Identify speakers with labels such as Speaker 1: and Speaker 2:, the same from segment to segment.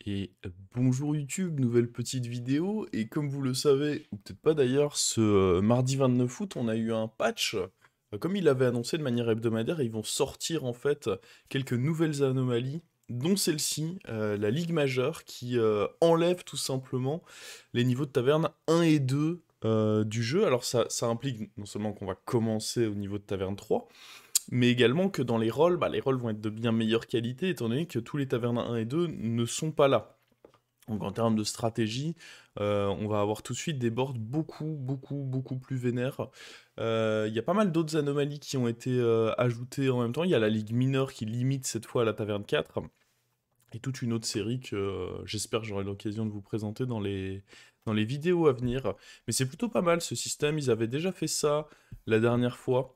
Speaker 1: Et bonjour YouTube, nouvelle petite vidéo. Et comme vous le savez, ou peut-être pas d'ailleurs, ce mardi 29 août, on a eu un patch. Comme il avait annoncé de manière hebdomadaire, ils vont sortir en fait quelques nouvelles anomalies, dont celle-ci, la Ligue majeure, qui enlève tout simplement les niveaux de taverne 1 et 2 du jeu. Alors ça implique non seulement qu'on va commencer au niveau de taverne 3, mais également que dans les rôles, les rôles vont être de bien meilleure qualité, étant donné que tous les tavernes 1 et 2 ne sont pas là. Donc en termes de stratégie, on va avoir tout de suite des boards beaucoup plus vénères. Il y a pas mal d'autres anomalies qui ont été ajoutées en même temps. Il y a la Ligue mineure qui limite cette fois à la taverne 4. Et toute une autre série que j'espère que j'aurai l'occasion de vous présenter dans les vidéos à venir. Mais c'est plutôt pas mal ce système. Ils avaient déjà fait ça la dernière fois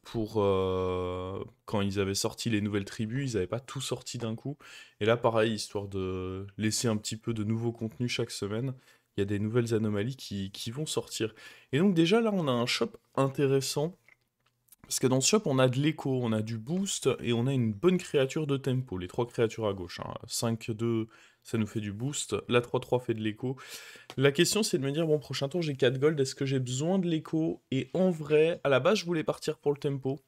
Speaker 1: pour quand ils avaient sorti les nouvelles tribus, ils n'avaient pas tout sorti d'un coup. Et là, pareil, histoire de laisser un petit peu de nouveau contenu chaque semaine, il y a des nouvelles anomalies qui vont sortir. Et donc déjà là, on a un shop intéressant. Parce que dans ce shop, on a de l'écho, on a du boost et on a une bonne créature de tempo. Les trois créatures à gauche, hein. 5-2, ça nous fait du boost. La 3-3 fait de l'écho. La question, c'est de me dire, bon, prochain tour, j'ai 4 gold, est-ce que j'ai besoin de l'écho? Et en vrai, à la base, je voulais partir pour le tempo,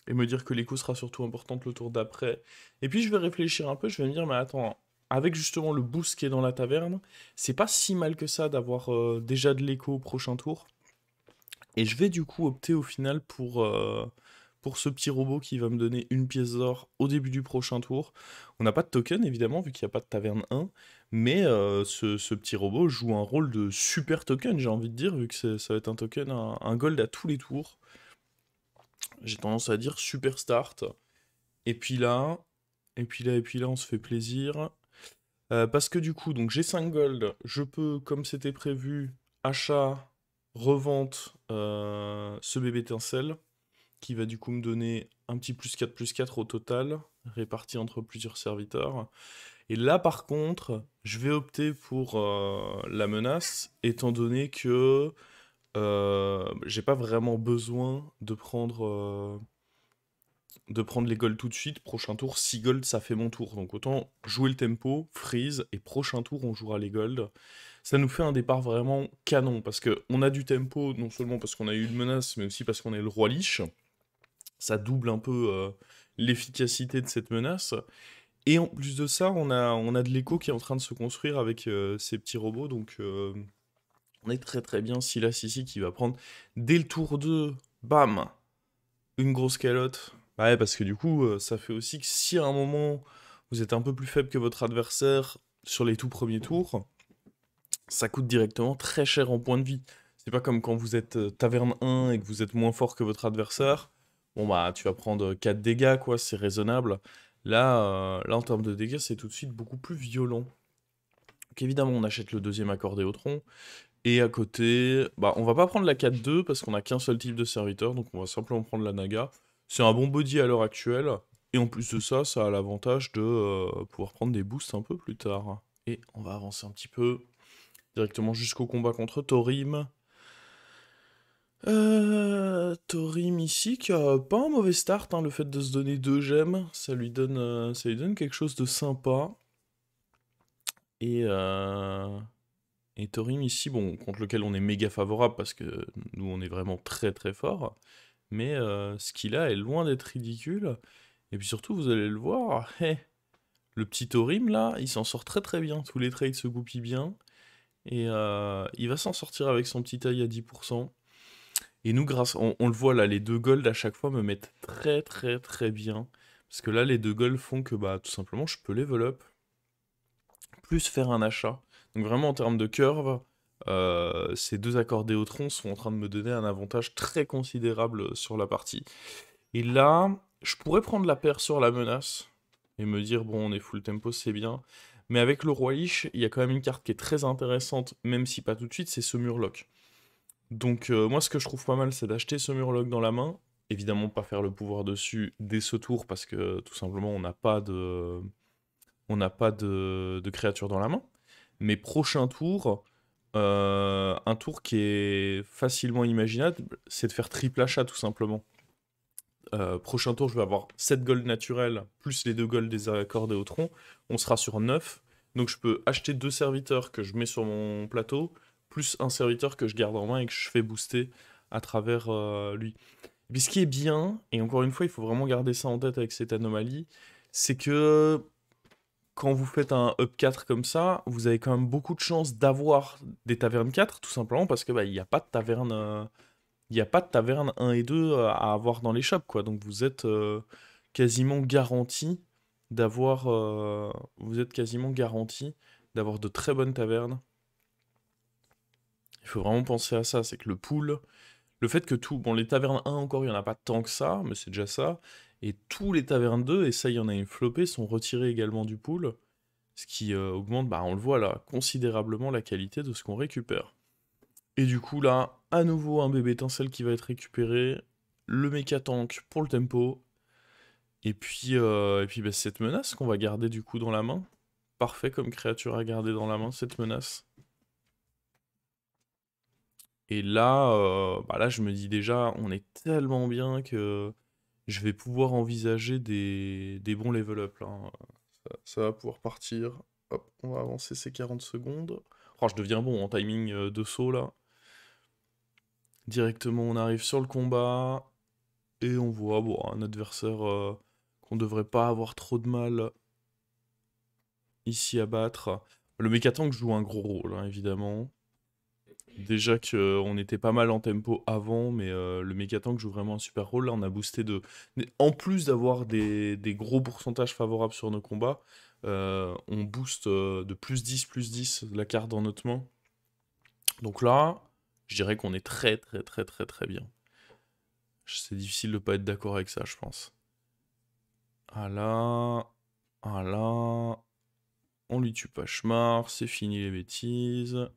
Speaker 1: et me dire que l'écho sera surtout importante le tour d'après. Et puis, je vais réfléchir un peu, je vais me dire, mais attends, avec justement le boost qui est dans la taverne, c'est pas si mal que ça d'avoir déjà de l'écho au prochain tour. Et je vais du coup opter au final pour ce petit robot qui va me donner une pièce d'or au début du prochain tour. On n'a pas de token évidemment vu qu'il n'y a pas de taverne 1, mais ce petit robot joue un rôle de super token, j'ai envie de dire, vu que ça va être un token, un gold à tous les tours. J'ai tendance à dire super start. Et puis là, on se fait plaisir. Parce que du coup, donc j'ai 5 gold, je peux, comme c'était prévu, achat, revente, ce bébé étincelle, qui va du coup me donner un petit plus 4 au total, réparti entre plusieurs serviteurs. Et là par contre, je vais opter pour la menace, étant donné que j'ai pas vraiment besoin de prendre les golds tout de suite. Prochain tour, 6 golds, ça fait mon tour. Donc autant jouer le tempo, freeze, et prochain tour, on jouera les golds. Ça nous fait un départ vraiment canon, parce que on a du tempo, non seulement parce qu'on a eu une menace, mais aussi parce qu'on est le roi Lich. Ça double un peu l'efficacité de cette menace. Et en plus de ça, on a de l'écho qui est en train de se construire avec ces petits robots, donc on est très bien. Silas ici qui va prendre dès le tour 2, bam, une grosse calotte. Bah ouais, parce que du coup, ça fait aussi que si à un moment vous êtes un peu plus faible que votre adversaire sur les tout premiers tours, ça coûte directement très cher en points de vie. C'est pas comme quand vous êtes taverne 1 et que vous êtes moins fort que votre adversaire. Bon bah tu vas prendre 4 dégâts quoi, c'est raisonnable. Là en termes de dégâts, c'est tout de suite beaucoup plus violent. Donc évidemment, on achète le deuxième accordéotron. Et à côté, bah, on va pas prendre la 4-2 parce qu'on a qu'un seul type de serviteur, donc on va simplement prendre la Naga. C'est un bon body à l'heure actuelle, et en plus de ça, ça a l'avantage de pouvoir prendre des boosts un peu plus tard. Et on va avancer un petit peu directement jusqu'au combat contre Thorim. Thorim ici, qui a pas un mauvais start, hein, le fait de se donner 2 gemmes, ça lui donne quelque chose de sympa. Et, euh, Et Thorim ici, bon, contre lequel on est méga favorable parce que nous on est vraiment très fort, mais ce qu'il a est loin d'être ridicule. Et puis surtout, vous allez le voir, le petit Thorim là, il s'en sort très bien, tous les trades se goupillent bien, et il va s'en sortir avec son petit taille à 10%. Et nous, on le voit là, les 2 golds à chaque fois me mettent très bien, parce que là, les 2 golds font que bah tout simplement je peux level up, plus faire un achat. Donc vraiment en termes de curve, ces deux accordéotrons sont en train de me donner un avantage très considérable sur la partie. Et là, je pourrais prendre la paire sur la menace et me dire bon on est full tempo c'est bien. Mais avec le roi Lich, il y a quand même une carte qui est très intéressante, même si pas tout de suite, c'est ce Murloc. Donc moi ce que je trouve pas mal c'est d'acheter ce Murloc dans la main. Évidemment pas faire le pouvoir dessus dès ce tour parce que tout simplement on n'a pas de créature dans la main. Mais prochain tour, un tour qui est facilement imaginable, c'est de faire triple achat tout simplement. Prochain tour, je vais avoir 7 gold naturels, plus les 2 gold des accordéotrons. On sera sur 9. Donc je peux acheter 2 serviteurs que je mets sur mon plateau, plus un serviteur que je garde en main et que je fais booster à travers lui. Et puis ce qui est bien, et encore une fois, il faut vraiment garder ça en tête avec cette anomalie, c'est que quand vous faites un up 4 comme ça, vous avez quand même beaucoup de chances d'avoir des tavernes 4, tout simplement parce que bah, il n'y a pas de taverne, il y a pas de taverne 1 et 2 à avoir dans les shops, quoi. Donc vous êtes quasiment garanti d'avoir, vous êtes quasiment garanti d'avoir de très bonnes tavernes. Il faut vraiment penser à ça, c'est que le pool, le fait que tout, bon les tavernes 1 encore, il n'y en a pas tant que ça, mais c'est déjà ça. Et tous les tavernes 2, et ça il y en a une flopée, sont retirés également du pool. Ce qui augmente, bah, on le voit là, considérablement la qualité de ce qu'on récupère. Et du coup là, à nouveau un bébé étincelle qui va être récupéré, le méca tank pour le tempo, et puis bah, cette menace qu'on va garder du coup dans la main. Parfait comme créature à garder dans la main, cette menace. Et là, bah là je me dis déjà, on est tellement bien que je vais pouvoir envisager des bons level up là, hein. Ça va pouvoir partir. Hop, on va avancer ces 40 secondes. Oh, je deviens bon en timing de saut là. Directement, on arrive sur le combat. Et on voit bon, un adversaire qu'on devrait pas avoir trop de mal ici à battre. Le mécatank joue un gros rôle, hein, évidemment. Déjà qu'on était pas mal en tempo avant, mais le mécatank joue vraiment un super rôle. Là, on a boosté de... En plus d'avoir des gros pourcentages favorables sur nos combats, on booste de plus 10 la carte dans notre main. Donc là, je dirais qu'on est très bien. C'est difficile de pas être d'accord avec ça, je pense. Ah là, ah là, on lui tue pas Schmar, c'est fini les bêtises.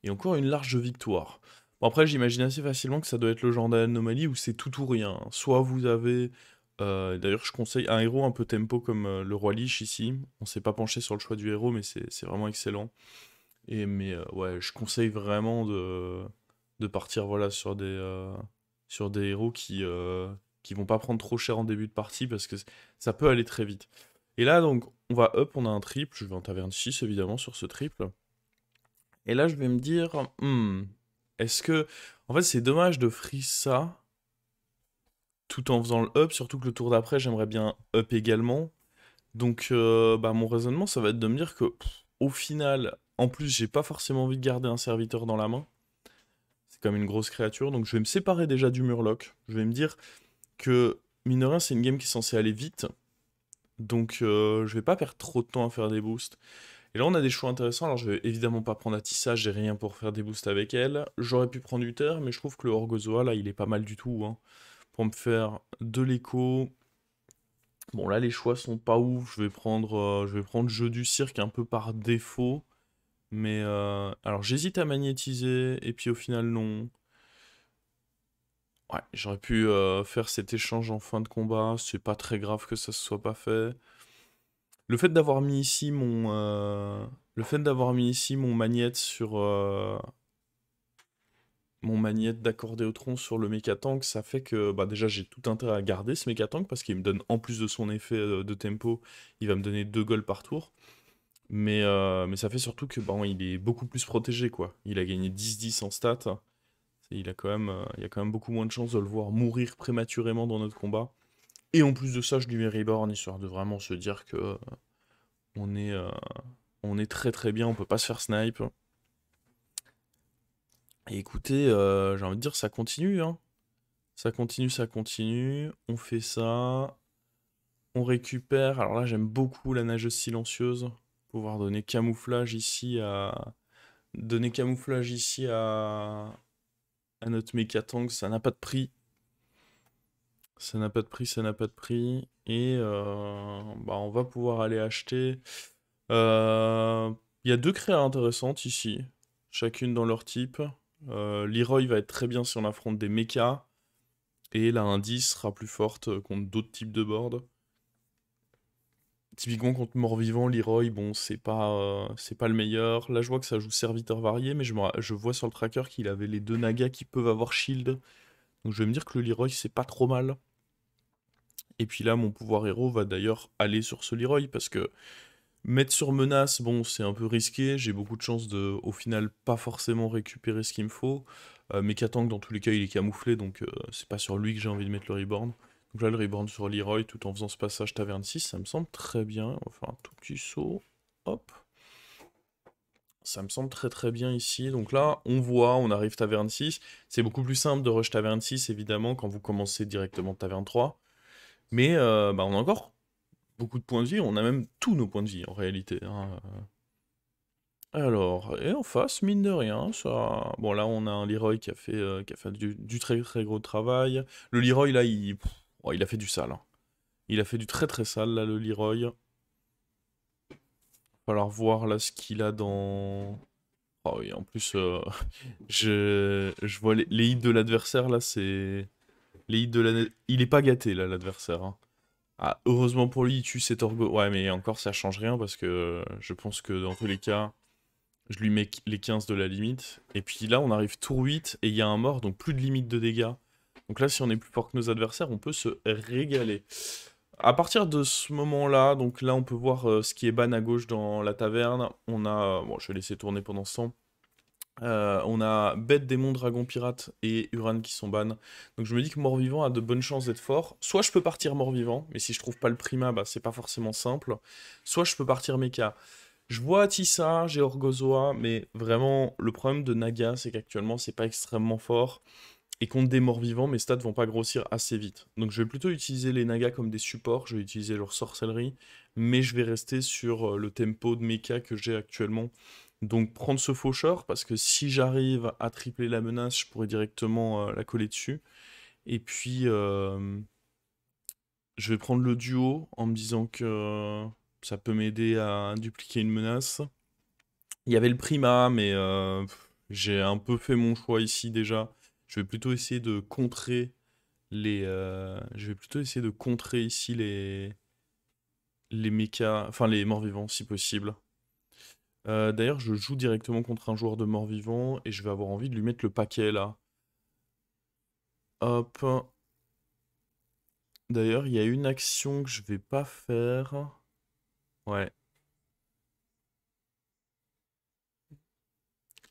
Speaker 1: Et encore une large victoire. Bon, après, j'imagine assez facilement que ça doit être le genre d'anomalie où c'est tout ou rien, hein. Soit vous avez... d'ailleurs, je conseille un héros un peu tempo comme le Roi Lich ici. On s'est pas penché sur le choix du héros, mais c'est vraiment excellent. Mais ouais, je conseille vraiment de partir voilà, sur des héros qui vont pas prendre trop cher en début de partie parce que ça peut aller très vite. Et là, donc, on va up, on a un triple. Je vais en taverne 6 évidemment sur ce triple. Et là, je vais me dire, est-ce que... En fait, c'est dommage de freeze ça tout en faisant le up, surtout que le tour d'après, j'aimerais bien up également. Donc, bah, mon raisonnement, ça va être de me dire que, au final, en plus, j'ai pas forcément envie de garder un serviteur dans la main. C'est comme une grosse créature, donc je vais me séparer déjà du Murloc. Je vais me dire que, mine de rien, c'est une game qui est censée aller vite. Donc, je vais pas perdre trop de temps à faire des boosts. Et là, on a des choix intéressants. Alors, je vais évidemment pas prendre Atissa, j'ai rien pour faire des boosts avec elle. J'aurais pu prendre Uther, mais je trouve que le Orgozoa, là, il est pas mal du tout, hein. Pour me faire de l'écho. Bon, là, les choix sont pas ouf. Je vais prendre Jeu du Cirque un peu par défaut. Mais, alors, j'hésite à magnétiser, et puis au final, non. Ouais, j'aurais pu faire cet échange en fin de combat. C'est pas très grave que ça se soit pas fait. Le fait d'avoir mis ici mon... Le fait d'avoir mis ici mon magnète sur... Mon magnète d'accordéotron sur le mécatank, ça fait que bah déjà j'ai tout intérêt à garder ce mécatank parce qu'il me donne, en plus de son effet de tempo, il va me donner 2 goals par tour. Mais ça fait surtout que bon, il est beaucoup plus protégé, quoi. Il a gagné 10-10 en stats. Il y a quand même beaucoup moins de chances de le voir mourir prématurément dans notre combat. Et en plus de ça, je lui mets Reborn, histoire de vraiment se dire que on est, euh, on est très bien, on peut pas se faire snipe. Et écoutez, j'ai envie de dire, ça continue, hein. Ça continue. On fait ça. On récupère. Alors là, j'aime beaucoup la nageuse silencieuse. Pouvoir donner camouflage ici à... Donner camouflage ici à notre mécatank, ça n'a pas de prix. Ça n'a pas de prix, ça n'a pas de prix. Et bah, on va pouvoir aller acheter. Il y a 2 créas intéressantes ici, chacune dans leur type. Leroy va être très bien si on affronte des mechas. Et la indice sera plus forte contre d'autres types de boards. Typiquement contre mort-vivant, Leroy, bon, c'est pas le meilleur. Là, je vois que ça joue serviteur varié, mais je vois sur le tracker qu'il avait les 2 nagas qui peuvent avoir shield. Donc je vais me dire que le Leroy, c'est pas trop mal. Et puis là, mon pouvoir héros va d'ailleurs aller sur ce Leroy, parce que Mettre sur menace, bon, c'est un peu risqué. J'ai beaucoup de chance de, au final, pas forcément récupérer ce qu'il me faut. Mechatank, dans tous les cas, il est camouflé, donc c'est pas sur lui que j'ai envie de mettre le reborn. Donc là, le reborn sur Leroy, tout en faisant ce passage taverne 6, ça me semble très bien. On va faire un tout petit saut. Hop. Ça me semble très très bien ici. Donc là, on voit, on arrive taverne 6. C'est beaucoup plus simple de rush taverne 6, évidemment, quand vous commencez directement taverne 3. Mais bah, on a encore beaucoup de points de vie. On a même tous nos points de vie, en réalité, hein. Alors, et en face, mine de rien, ça... Bon, là, on a un Leroy qui a fait du très très gros travail. Le Leroy, là, oh, il a fait du sale, hein. Il a fait du très très sale, là, le Leroy. Falloir voir, là, ce qu'il a dans... Oh oui, en plus, je vois les hits de l'adversaire, là, c'est... Les hits de la... Il est pas gâté, là, l'adversaire, hein. Ah, heureusement pour lui, il tue cet Orgo... Ouais, mais encore, ça change rien, parce que je pense que, dans tous les cas... Je lui mets les 15 de la limite. Et puis là, on arrive tour 8 et il y a un mort, donc plus de limite de dégâts. Donc là, si on est plus fort que nos adversaires, on peut se régaler. À partir de ce moment-là, donc là, on peut voir ce qui est ban à gauche dans la taverne. On a... Bon, je vais laisser tourner pendant ce temps. On a Bête, Démon, Dragon, Pirate et Uran qui sont ban. Donc je me dis que Mort-Vivant a de bonnes chances d'être fort. Soit je peux partir Mort-Vivant, mais si je trouve pas le Prima, bah c'est pas forcément simple. Soit je peux partir Mecha. Je vois Tissa, j'ai Orgozoa, mais vraiment, le problème de Naga, c'est qu'actuellement, c'est pas extrêmement fort. Et contre des morts vivants, mes stats vont pas grossir assez vite. Donc je vais plutôt utiliser les Nagas comme des supports, je vais utiliser leur sorcellerie, mais je vais rester sur le tempo de mecha que j'ai actuellement. Donc prendre ce faucheur, parce que si j'arrive à tripler la menace, je pourrais directement la coller dessus. Et puis, je vais prendre le duo en me disant que ça peut m'aider à dupliquer une menace. Il y avait le Prima, mais j'ai un peu fait mon choix ici déjà. Je vais plutôt essayer de contrer je vais plutôt essayer de contrer ici les mechas, enfin les morts-vivants si possible. D'ailleurs, je joue directement contre un joueur de morts-vivants et je vais avoir envie de lui mettre le paquet là. Hop. D'ailleurs, il y a une action que je vais pas faire. Ouais.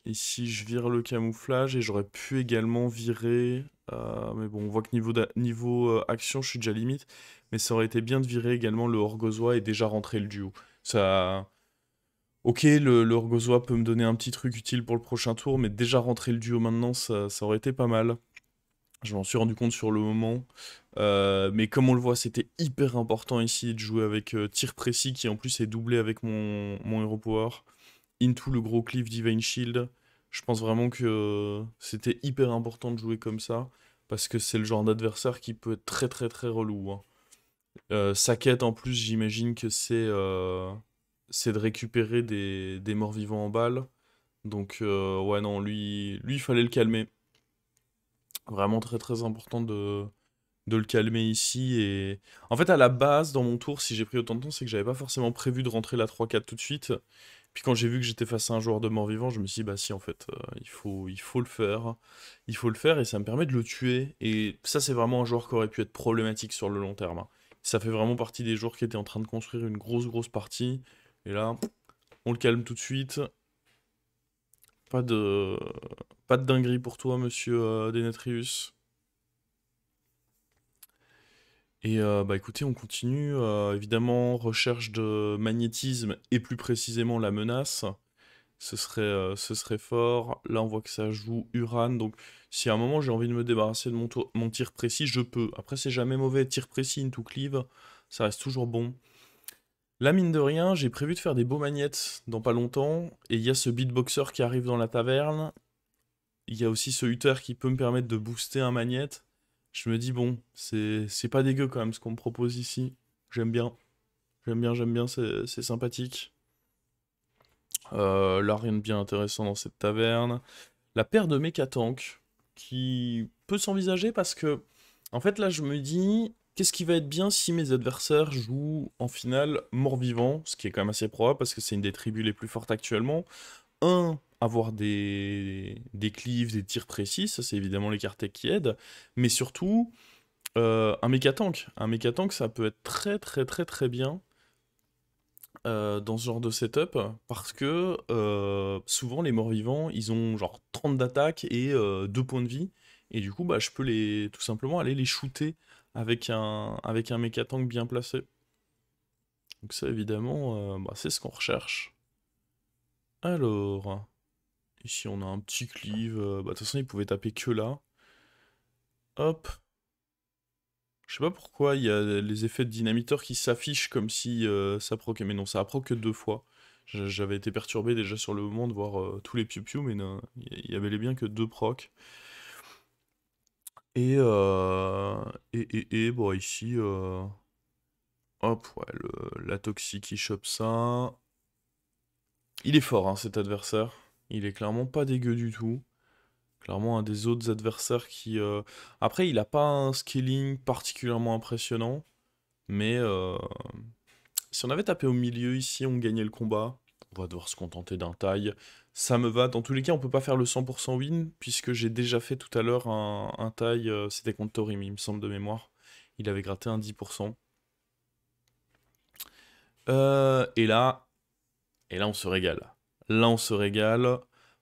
Speaker 1: Ici, je vire le camouflage et j'aurais pu également virer. Mais bon, on voit que niveau action, je suis déjà limite. Mais ça aurait été bien de virer également le Orgozoa et déjà rentrer le duo. Ça. Ok, le Orgozoa peut me donner un petit truc utile pour le prochain tour, mais déjà rentrer le duo maintenant, ça aurait été pas mal. Je m'en suis rendu compte sur le moment. Mais comme on le voit, c'était hyper important ici de jouer avec tir précis qui en plus est doublé avec mon Hero Power. Into le gros cliff Divine Shield. Je pense vraiment que c'était hyper important de jouer comme ça, parce que c'est le genre d'adversaire qui peut être très très très relou, hein. Sa quête en plus, j'imagine que c'est de récupérer des morts-vivants en balle. Donc ouais non, lui il fallait le calmer. Vraiment très très important de le calmer ici. Et en fait, à la base, dans mon tour, si j'ai pris autant de temps, c'est que j'avais pas forcément prévu de rentrer la 3-4 tout de suite. Puis quand j'ai vu que j'étais face à un joueur de mort-vivant, je me suis dit, bah si, en fait, il faut le faire. Il faut le faire et ça me permet de le tuer. Et ça, c'est vraiment un joueur qui aurait pu être problématique sur le long terme, hein. Ça fait vraiment partie des joueurs qui étaient en train de construire une grosse partie. Et là, on le calme tout de suite. Pas de, pas de dinguerie pour toi, monsieur Denetrius. Et bah écoutez, on continue. Évidemment, recherche de magnétisme et plus précisément la menace. Ce serait fort. Là, on voit que ça joue Uran. Donc, si à un moment j'ai envie de me débarrasser de mon tir précis, je peux. Après, c'est jamais mauvais. Tir précis into cleave, ça reste toujours bon. Là, mine de rien, j'ai prévu de faire des beaux magnettes dans pas longtemps. Et il y a ce beatboxer qui arrive dans la taverne. Il y a aussi ce Hutter qui peut me permettre de booster un magnette. Je me dis, bon, c'est pas dégueu quand même ce qu'on me propose ici. J'aime bien. J'aime bien, c'est sympathique. Là, rien de bien intéressant dans cette taverne. La paire de Mechatank, qui peut s'envisager parce que, en fait, là, je me dis, qu'est-ce qui va être bien si mes adversaires jouent en finale mort-vivant, ce qui est quand même assez probable parce que c'est une des tribus les plus fortes actuellement. Avoir des cleaves, des tirs précis, ça c'est évidemment les cartes qui aident, mais surtout, un mécatank. Un mécatank, ça peut être très très très très bien dans ce genre de setup, parce que souvent les morts-vivants, ils ont genre 30 d'attaque et 2 points de vie, et du coup, bah, je peux tout simplement aller les shooter avec un méca tank bien placé. Donc ça, évidemment, bah, c'est ce qu'on recherche. Alors, ici on a un petit cleave, bah, de toute façon il pouvait taper que là. Hop. Je sais pas pourquoi il y a les effets de dynamiteur qui s'affichent comme si ça proc, mais non, ça a proc que 2 fois. J'avais été perturbé déjà sur le moment de voir tous les piou-piou, mais non, il y avait les bien que 2 procs. Et, bon, ici, hop, ouais, la toxique qui chope ça. Il est fort, hein, cet adversaire. Il est clairement pas dégueu du tout. Clairement un des autres adversaires qui... Après, il a pas un scaling particulièrement impressionnant, mais si on avait tapé au milieu ici, on gagnait le combat. On va devoir se contenter d'un taille. Ça me va. Dans tous les cas, on peut pas faire le 100% win, puisque j'ai déjà fait tout à l'heure un taille, c'était contre Torim, il me semble de mémoire. Il avait gratté un 10%. Euh, et là, et là, on se régale. Là, on se régale.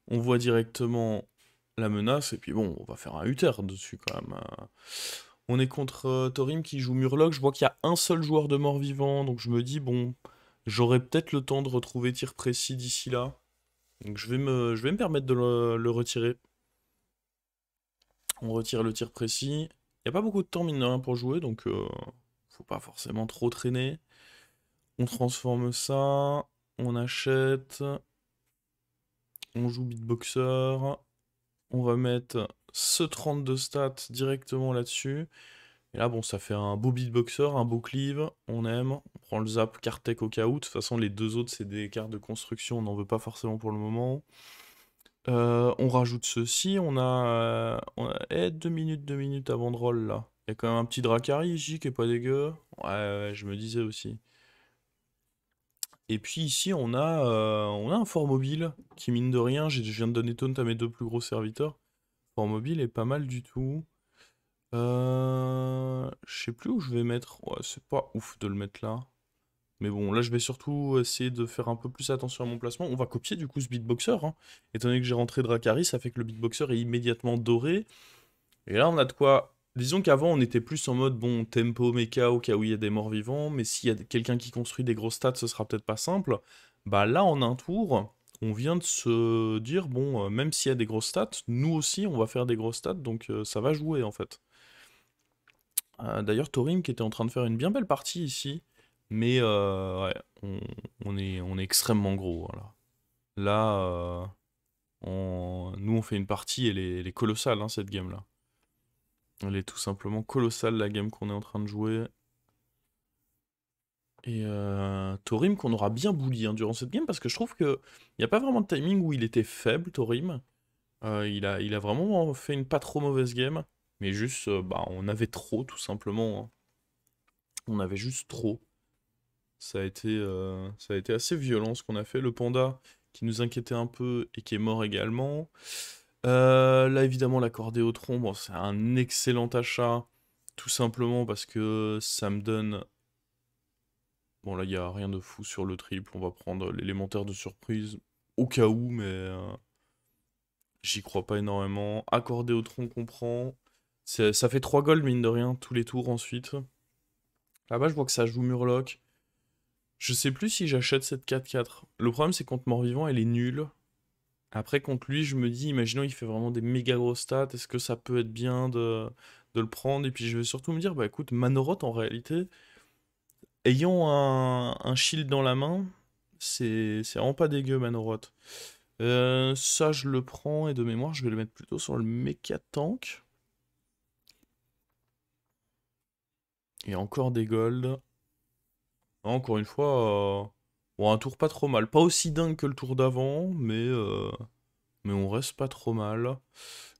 Speaker 1: On voit directement la menace, et puis bon, on va faire un Uther dessus quand même. On est contre Torim qui joue Murloc. Je vois qu'il y a un seul joueur de mort-vivant, donc je me dis, bon, j'aurai peut-être le temps de retrouver tir précis d'ici là. Donc je vais me permettre de le retirer. On retire le tir précis. Il n'y a pas beaucoup de temps, mine de rien, pour jouer, donc faut pas forcément trop traîner. On transforme ça. On achète. On joue beatboxer. On va mettre ce 32 stats directement là-dessus. Et là, bon, ça fait un beau beatboxer, un beau cleave. On aime. On prend le zap, Kartek au cas où. De toute façon, les deux autres, c'est des cartes de construction. On n'en veut pas forcément pour le moment. On rajoute ceci. On a 2 minutes avant de roll là. Il y a quand même un petit Dracari ici qui est pas dégueu. Ouais, ouais, je me disais aussi. Et puis ici, on a un fort mobile qui, mine de rien, je viens de donner taunt à mes 2 plus gros serviteurs. Fort mobile est pas mal du tout. Je sais plus où je vais mettre. Ouais, c'est pas ouf de le mettre là. Mais bon, là, je vais surtout essayer de faire un peu plus attention à mon placement. On va copier du coup ce beatboxer, hein. Étant donné que j'ai rentré Dracari, ça fait que le beatboxer est immédiatement doré. Et là, on a de quoi. Disons qu'avant, on était plus en mode bon, tempo, mecha, au cas où il y a des morts vivants. Mais s'il y a quelqu'un qui construit des grosses stats, ce sera peut-être pas simple. Bah là, en un tour, on vient de se dire bon, même s'il y a des grosses stats, nous aussi, on va faire des grosses stats. Donc ça va jouer en fait. D'ailleurs, Thorim qui était en train de faire une bien belle partie ici. Mais ouais, on est extrêmement gros. Voilà. Là, nous on fait une partie, elle est colossale hein, cette game là. Elle est tout simplement colossale la game qu'on est en train de jouer. Et Thorim qu'on aura bien bully hein, durant cette game parce que je trouve que il n'y a pas vraiment de timing où il était faible, Thorim. Il a vraiment fait une pas trop mauvaise game. Mais juste, bah, on avait trop tout simplement, hein. On avait juste trop. Ça a été assez violent ce qu'on a fait. Le panda qui nous inquiétait un peu et qui est mort également. Là, évidemment, l'accordéotron, bon, c'est un excellent achat. Tout simplement parce que ça me donne... Bon, là, il n'y a rien de fou sur le triple. On va prendre l'élémentaire de surprise au cas où, mais j'y crois pas énormément. Accordéotron qu'on prend. Ça fait 3 gold, mine de rien, tous les tours ensuite. Là-bas, je vois que ça joue Murloc. Je sais plus si j'achète cette 4-4. Le problème, c'est contre Mort-Vivant, elle est nulle. Après, contre lui, je me dis, imaginons, il fait vraiment des méga grosses stats. Est-ce que ça peut être bien de le prendre? Et puis, je vais surtout me dire, bah écoute, Manoroth, en réalité, ayant un shield dans la main, c'est vraiment pas dégueu, Manoroth. Ça, je le prends, et de mémoire, je vais le mettre plutôt sur le méca tank. Et encore des golds. Encore une fois, bon, un tour pas trop mal. Pas aussi dingue que le tour d'avant, mais on reste pas trop mal.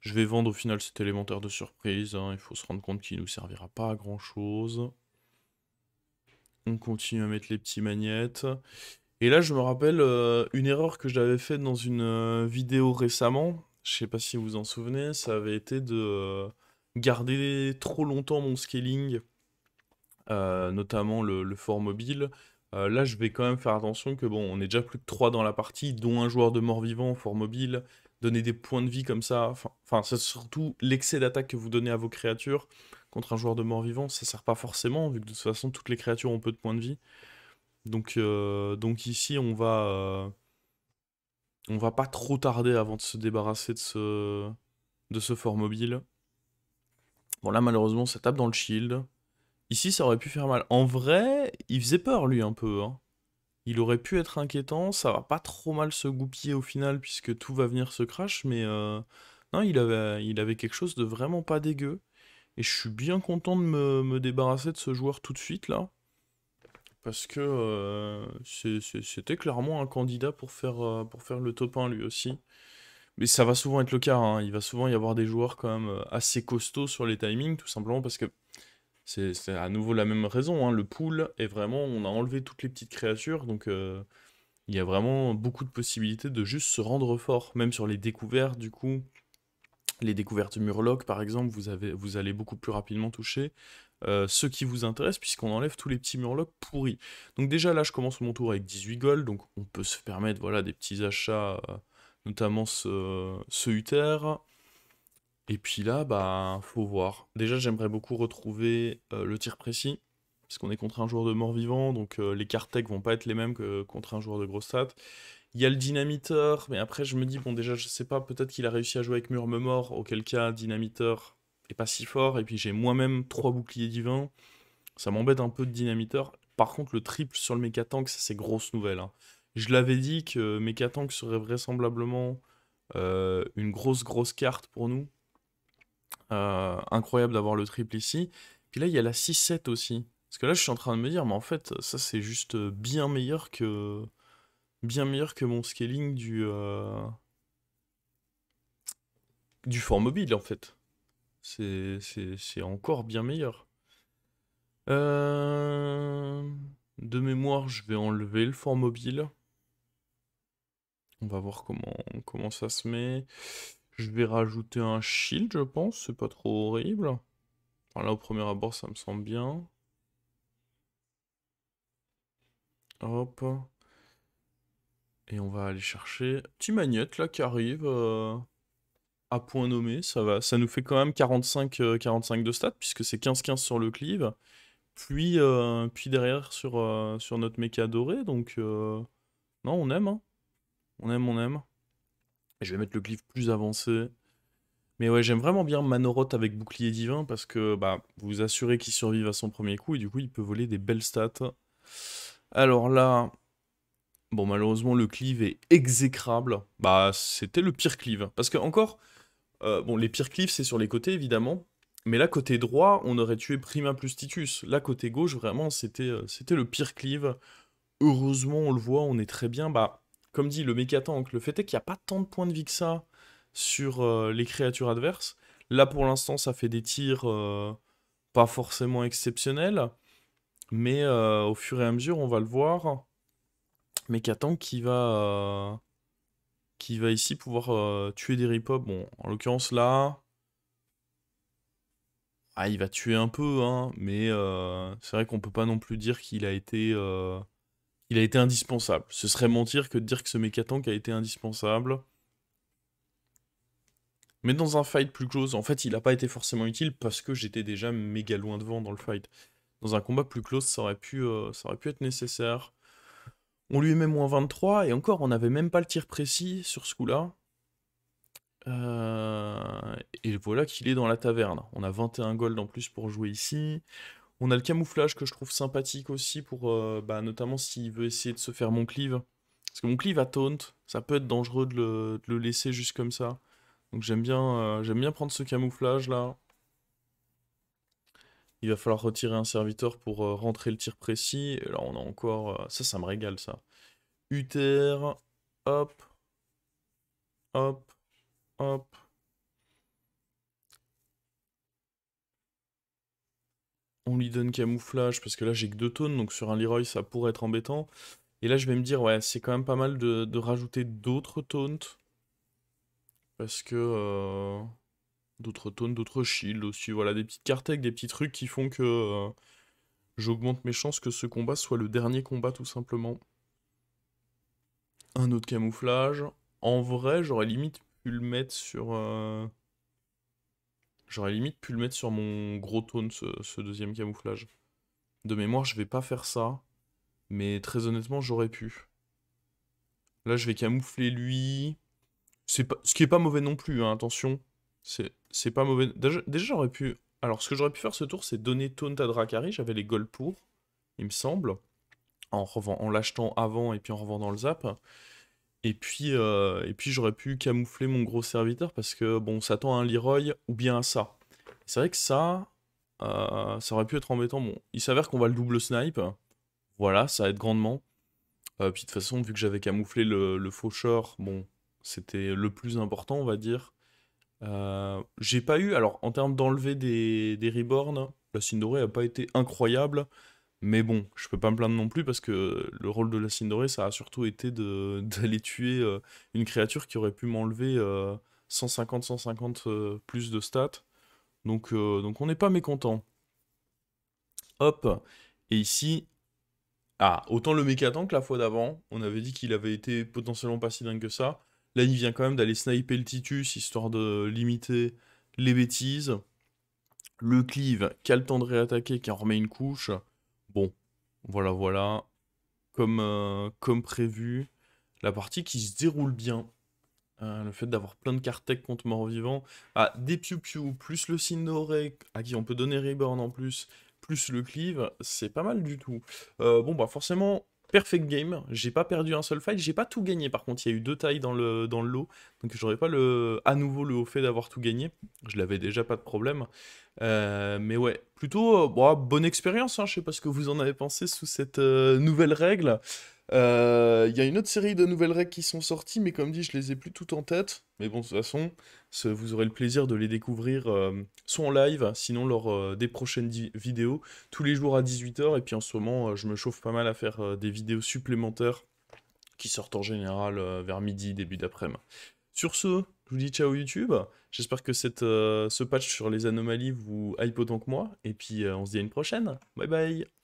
Speaker 1: Je vais vendre au final cet élémentaire de surprise, hein. Il faut se rendre compte qu'il nous servira pas à grand chose. On continue à mettre les petits magnettes. Et là, je me rappelle une erreur que j'avais faite dans une vidéo récemment. Je sais pas si vous vous en souvenez, ça avait été de garder trop longtemps mon scaling, notamment le fort mobile. Là, je vais quand même faire attention que, bon, on est déjà plus que 3 dans la partie, dont un joueur de mort-vivant, fort mobile, donner des points de vie comme ça, enfin, c'est surtout l'excès d'attaque que vous donnez à vos créatures contre un joueur de mort-vivant, ça sert pas forcément, vu que de toute façon, toutes les créatures ont peu de points de vie. Donc ici, on va pas trop tarder avant de se débarrasser de ce fort mobile. Bon, là, malheureusement, ça tape dans le shield. Ici, ça aurait pu faire mal. En vrai, il faisait peur, lui, un peu, hein. Il aurait pu être inquiétant, ça va pas trop mal se goupiller au final, puisque tout va venir se crash, mais non, il avait quelque chose de vraiment pas dégueu. Et je suis bien content de me débarrasser de ce joueur tout de suite, là. Parce que c'était clairement un candidat pour faire le top 1, lui aussi. Mais ça va souvent être le cas, hein. Il va souvent y avoir des joueurs quand même assez costauds sur les timings, tout simplement parce que c'est à nouveau la même raison, hein. Le pool est vraiment, on a enlevé toutes les petites créatures, donc il y a vraiment beaucoup de possibilités de juste se rendre fort, même sur les découvertes, du coup. Les découvertes Murloc, par exemple, vous allez beaucoup plus rapidement toucher ceux qui vous intéressent, puisqu'on enlève tous les petits Murlocs pourris. Donc déjà, là, je commence mon tour avec 18 gold, donc on peut se permettre, voilà, des petits achats, notamment ce Uther. Et puis là, bah, faut voir. Déjà, j'aimerais beaucoup retrouver le tir précis, parce qu'on est contre un joueur de mort-vivant, donc les cartes tech vont pas être les mêmes que contre un joueur de gros stats. Il y a le dynamiteur, mais après je me dis, bon déjà je sais pas, peut-être qu'il a réussi à jouer avec Murmemort, auquel cas dynamiteur est pas si fort, et puis j'ai moi-même 3 boucliers divins, ça m'embête un peu de dynamiteur. Par contre le triple sur le mécatank, ça c'est grosse nouvelle, hein. Je l'avais dit que mécatank serait vraisemblablement une grosse carte pour nous. Incroyable d'avoir le triple ici. Puis là il y a la 6-7 aussi. Parce que là je suis en train de me dire, mais en fait ça c'est juste bien meilleur que mon scaling du fort mobile en fait. C'est encore bien meilleur. Euh, De mémoire, je vais enlever le fort mobile. On va voir comment ça se met. Je vais rajouter un shield, je pense. C'est pas trop horrible. Enfin, là, au premier abord, ça me semble bien. Hop. Et on va aller chercher. Petit magnette là qui arrive à point nommé. Ça va. Ça nous fait quand même 45 de stats, puisque c'est 15-15 sur le cleave. Puis derrière sur notre méca doré, donc non, on aime, hein. On aime. Et je vais mettre le glyphe plus avancé. Mais ouais, j'aime vraiment bien Manoroth avec bouclier divin parce que bah, vous vous assurez qu'il survive à son premier coup et du coup il peut voler des belles stats. Alors là, bon malheureusement le cleave est exécrable. Bah c'était le pire cleave. Parce que encore, bon les pires cleaves c'est sur les côtés évidemment. Mais là côté droit, on aurait tué Prima plus Titus. Là côté gauche, vraiment c'était le pire cleave. Heureusement, on le voit, on est très bien. Bah, comme dit le mécatank, le fait est qu'il n'y a pas tant de points de vie que ça sur les créatures adverses. Là, pour l'instant, ça fait des tirs pas forcément exceptionnels, mais au fur et à mesure, on va le voir. Mécatank qui va ici pouvoir tuer des ripops. Bon, en l'occurrence là, ah, il va tuer un peu, hein, mais c'est vrai qu'on peut pas non plus dire il a été indispensable. Ce serait mentir que de dire que ce mécatank a été indispensable. Mais dans un fight plus close, en fait, il n'a pas été forcément utile parce que j'étais déjà méga loin devant dans le fight. Dans un combat plus close, ça aurait pu être nécessaire. On lui met -23, et encore, on n'avait même pas le tir précis sur ce coup-là. Et voilà qu'il est dans la taverne. On a 21 gold en plus pour jouer ici. On a le camouflage que je trouve sympathique aussi pour, bah, notamment s'il veut essayer de se faire mon cleave. Parce que mon cleave à taunt, ça peut être dangereux de le laisser juste comme ça. Donc j'aime bien prendre ce camouflage là. Il va falloir retirer un serviteur pour rentrer le tir précis. Et là on a encore... ça me régale ça. Uther, hop, hop, hop. On lui donne camouflage parce que là j'ai que 2 tonnes, donc sur un Leroy ça pourrait être embêtant. Et là je vais me dire, ouais, c'est quand même pas mal de rajouter d'autres taunts. Parce que... d'autres taunts, d'autres shields aussi, voilà, des petites cartes avec des petits trucs qui font que J'augmente mes chances que ce combat soit le dernier combat, tout simplement. Un autre camouflage. En vrai, j'aurais limite pu le mettre sur... J'aurais limite pu le mettre sur mon gros taunt, ce deuxième camouflage. De mémoire, je vais pas faire ça. Mais très honnêtement, j'aurais pu. Là, je vais camoufler lui. C'est pas... Ce qui est pas mauvais non plus, hein, attention. C'est pas mauvais. Déjà, j'aurais pu... Alors, ce que j'aurais pu faire ce tour, c'est donner taunt à Dracari. J'avais les golds pour, il me semble. En l'achetant avant et puis en revendant le zap. Et puis j'aurais pu camoufler mon gros serviteur parce que, bon, on s'attend à un Leroy ou bien à ça. C'est vrai que ça aurait pu être embêtant. Bon, il s'avère qu'on va le double snipe. Voilà, ça aide grandement. Puis de toute façon, vu que j'avais camouflé le faucheur, bon, c'était le plus important, on va dire. J'ai pas eu, alors en termes d'enlever des reborn, la Sindoré a pas été incroyable, mais bon, je peux pas me plaindre non plus parce que le rôle de la Sindoré, ça a surtout été d'aller tuer une créature qui aurait pu m'enlever 150 plus de stats. Donc on n'est pas mécontent. Hop, et ici, ah, autant le méca-tank la fois d'avant, on avait dit qu'il avait été potentiellement pas si dingue que ça. Là, il vient quand même d'aller sniper le Titus, histoire de limiter les bêtises. Le cleave, qui a le temps de réattaquer, qui en remet une couche. Bon, voilà. Comme prévu. La partie qui se déroule bien. Le fait d'avoir plein de cartes tech contre mort-vivant. Ah, des piou-piou, plus le Sindoré, à qui on peut donner Reborn en plus le cleave, c'est pas mal du tout. Bon, bah forcément, perfect game. J'ai pas perdu un seul fight, j'ai pas tout gagné. Par contre, il y a eu 2 tailles dans le lot, donc j'aurais pas à nouveau le haut fait d'avoir tout gagné. Je l'avais déjà, pas de problème. Mais ouais, plutôt bon, bonne expérience, hein. Je sais pas ce que vous en avez pensé sous cette nouvelle règle. Il y a une autre série de nouvelles règles qui sont sorties, mais comme dit, je les ai plus toutes en tête. Mais bon, de toute façon, vous aurez le plaisir de les découvrir soit en live, sinon lors des prochaines vidéos, tous les jours à 18 h. Et puis en ce moment, je me chauffe pas mal à faire des vidéos supplémentaires qui sortent en général vers midi, début d'après-midi. Sur ce, je vous dis ciao YouTube. J'espère que ce patch sur les anomalies vous hype autant que moi. Et puis on se dit à une prochaine. Bye bye.